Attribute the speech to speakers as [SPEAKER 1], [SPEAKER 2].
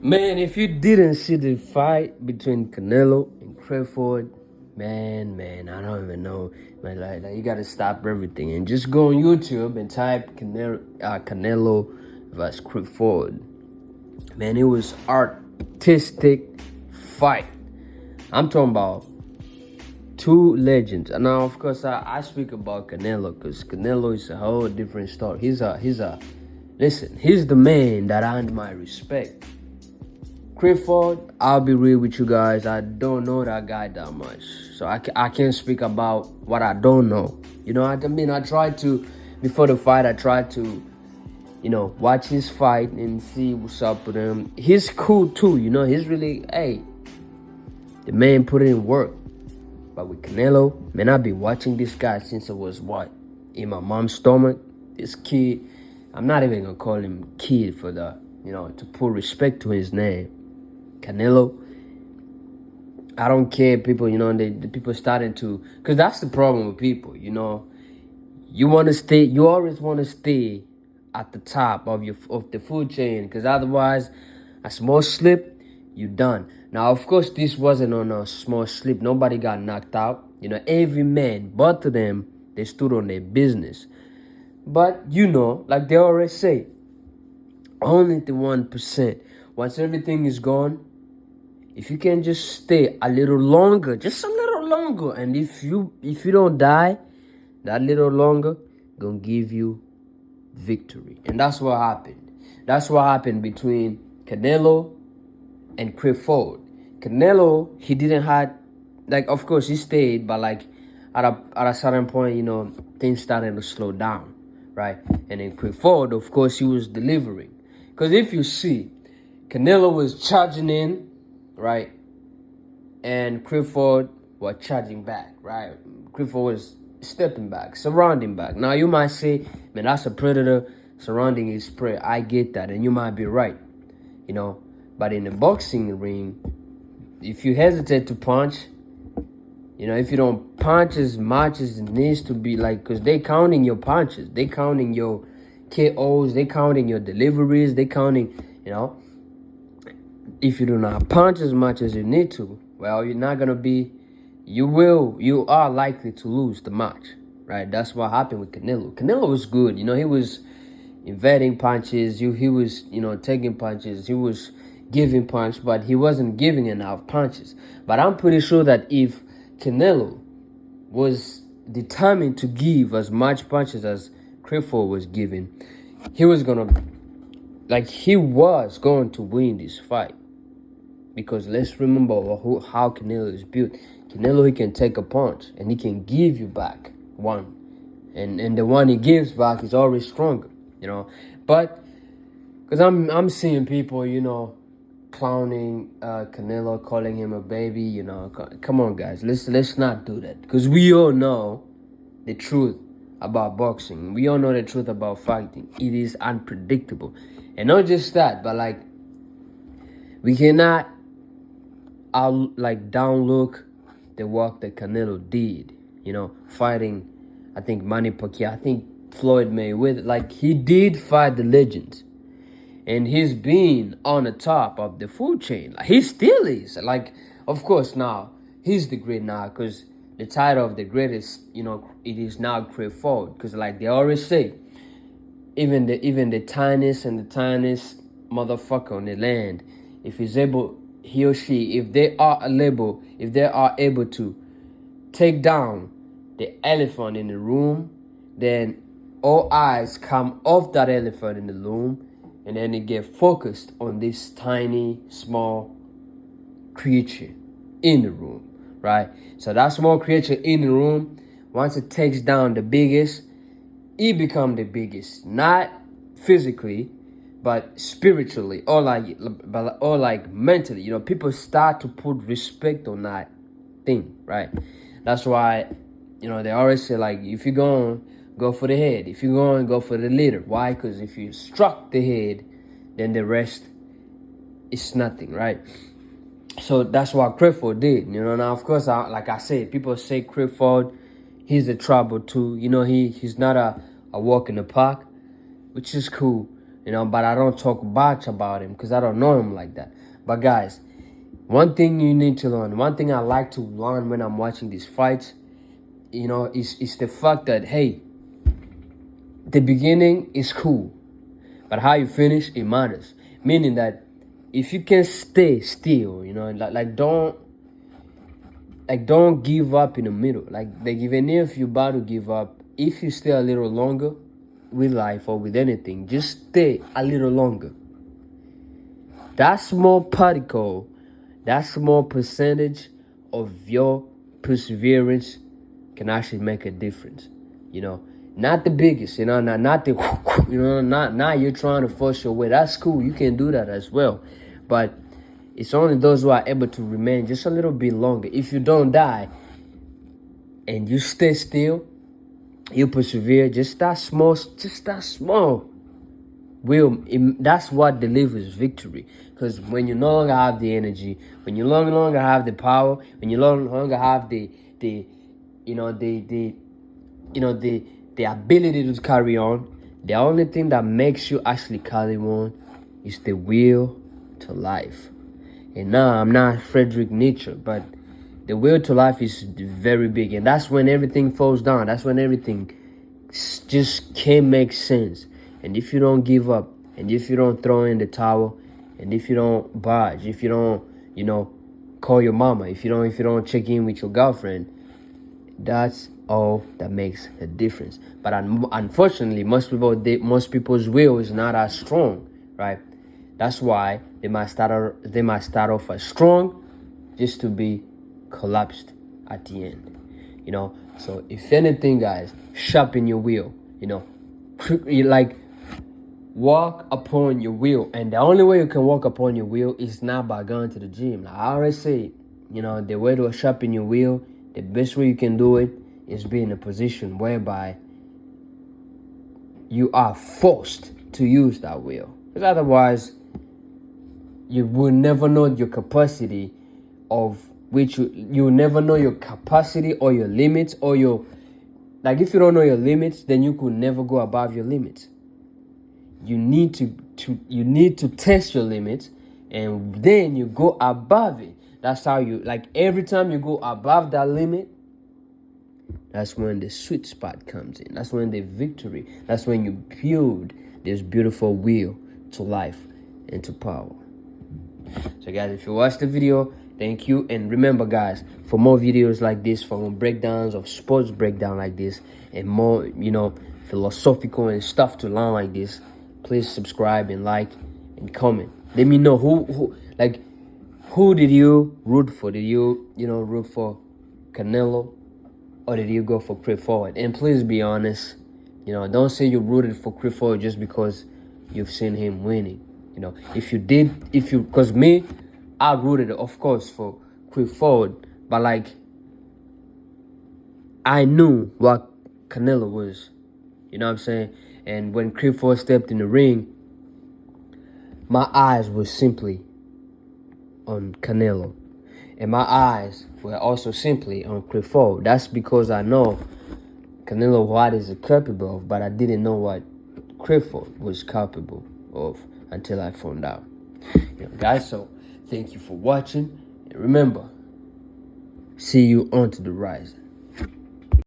[SPEAKER 1] Man, if you didn't see the fight between Canelo and Crawford, man, I don't even know. Man, like you gotta stop everything and just go on YouTube and type Canelo versus Crawford. Man, it was artistic fight. I'm talking about two legends. And now, of course, I speak about Canelo because Canelo is a whole different story. He's the man that earned my respect. Crawford, I'll be real with you guys. I don't know that guy that much, so I can't speak about what I don't know. I tried to before the fight. I tried to, watch his fight and see what's up with him. He's cool too. He's really the man put in work. But with Canelo, man, I've been watching this guy since I was in my mom's stomach. This kid, I'm not even gonna call him kid for to put respect to his name. Canelo, I don't care, people, the people starting to, because that's the problem with people, you always want to stay at the top of the food chain, because otherwise, a small slip, you're done. Now, of course, this wasn't on a small slip. Nobody got knocked out. Every man, both of them, they stood on their business. But, like they always say, only the 1%. Once everything is gone, if you can just stay a little longer, just a little longer, and if you don't die, that little longer gonna give you victory. And that's what happened. That's what happened between Canelo and Crawford. Canelo, he didn't have, of course he stayed, but at a certain point, things started to slow down, right? And then Crawford, of course, he was delivering. Because if you see, Canelo was charging in, right? And Crawford was charging back, right? Crawford was stepping back, surrounding back. Now you might say, man, that's a predator surrounding his prey. I get that, and you might be right, But in the boxing ring, if you hesitate to punch, if you don't punch as much as it needs to be, because they counting your punches, they counting your KOs, they counting your deliveries, they counting, if you do not punch as much as you need to, well, you're not going to be, you are likely to lose the match, right? That's what happened with Canelo. Canelo was good. He was evading punches. He was, taking punches. He was giving punch, but he wasn't giving enough punches. But I'm pretty sure that if Canelo was determined to give as much punches as Crawford was giving, he was going to win this fight. Because let's remember how Canelo is built. Canelo, he can take a punch and he can give you back one. And the one he gives back is always stronger, But, because I'm seeing people, clowning Canelo, calling him a baby, Come on, guys, let's not do that. Because we all know the truth about boxing. We all know the truth about fighting. It is unpredictable. And not just that, but we cannot downlook the work that Canelo did, fighting, I think, Manny Pacquiao, I think Floyd Mayweather. He did fight the legends. And he's been on the top of the food chain. He still is. Of course, now, he's the great now, because the title of the greatest, it is now Crawford. Because they always say, even the tiniest and the tiniest motherfucker on the land, if he's able, he or she, if they are able to take down the elephant in the room, then all eyes come off that elephant in the room, and then they get focused on this tiny, small creature in the room, right? So that small creature in the room, once it takes down the biggest, it becomes the biggest, not physically, but spiritually, or mentally. People start to put respect on that thing, right? That's why, they always say, if you're going, go for the head. If you're going, go for the leader. Why? Because if you struck the head, then the rest is nothing, right? So that's what Crawford did. Now, of course, like I said, people say Crawford, he's a trouble too. He's not a walk in the park, which is cool. you know, but I don't talk much about him because I don't know him like that. But guys, one thing you need to learn, one thing I like to learn when I'm watching these fights, you know, is the fact that, hey, the beginning is cool, but how you finish, it matters. Meaning that if you can stay still, you know, like don't give up in the middle. Like even if you're about to give up, if you stay a little longer with life or with anything, just stay a little longer. That small particle, that small percentage of your perseverance can actually make a difference. You know, not the biggest, you know, not the, you know, not you're trying to force your way. That's cool. You can do that as well. But it's only those who are able to remain just a little bit longer. If you don't die and you stay still, you persevere, just that small that's what delivers victory. Because when you no longer have the energy, when you no longer have the power, when you no longer have the ability to carry on, the only thing that makes you actually carry on is the will to life. And now I'm not Friedrich Nietzsche, but the will to life is very big, and that's when everything falls down. That's when everything just can't make sense. And if you don't give up, and if you don't throw in the towel, and if you don't budge, if you don't, you know, call your mama, if you don't check in with your girlfriend, that's all that makes a difference. But unfortunately, most people's will is not as strong, right? That's why they might start off as strong, just to be collapsed at the end. You know, so if anything, guys, sharpen your will. You know, like walk upon your will, and the only way you can walk upon your will is not by going to the gym. Like I already said, you know, the way to sharpen your will, the best way you can do it is be in a position whereby you are forced to use that will, because otherwise you will never know your capacity of which you'll never know your capacity or your limits, or your, like, if you don't know your limits, then you could never go above your limits. You need to test your limits, and then you go above it. That's how you, like, every time you go above that limit, that's when the sweet spot comes in. That's when the victory, that's when you build this beautiful will to life and to power. So guys, if you watched the video, thank you. And remember, guys, for more videos like this, for more breakdowns of sports breakdown like this, and more, you know, philosophical and stuff to learn like this, please subscribe and like and comment. Let me know who did you root for? Did you root for Canelo, or did you go for Crawford? And please be honest. You know, don't say you rooted for Crawford just because you've seen him winning. You know, because me, I rooted, of course, for Crawford, but like, I knew what Canelo was. You know what I'm saying? And when Crawford stepped in the ring, my eyes were simply on Canelo. And my eyes were also simply on Crawford. That's because I know Canelo what is capable of, but I didn't know what Crawford was capable of until I found out. You know, guys, so thank you for watching. And remember, see you onto the rise.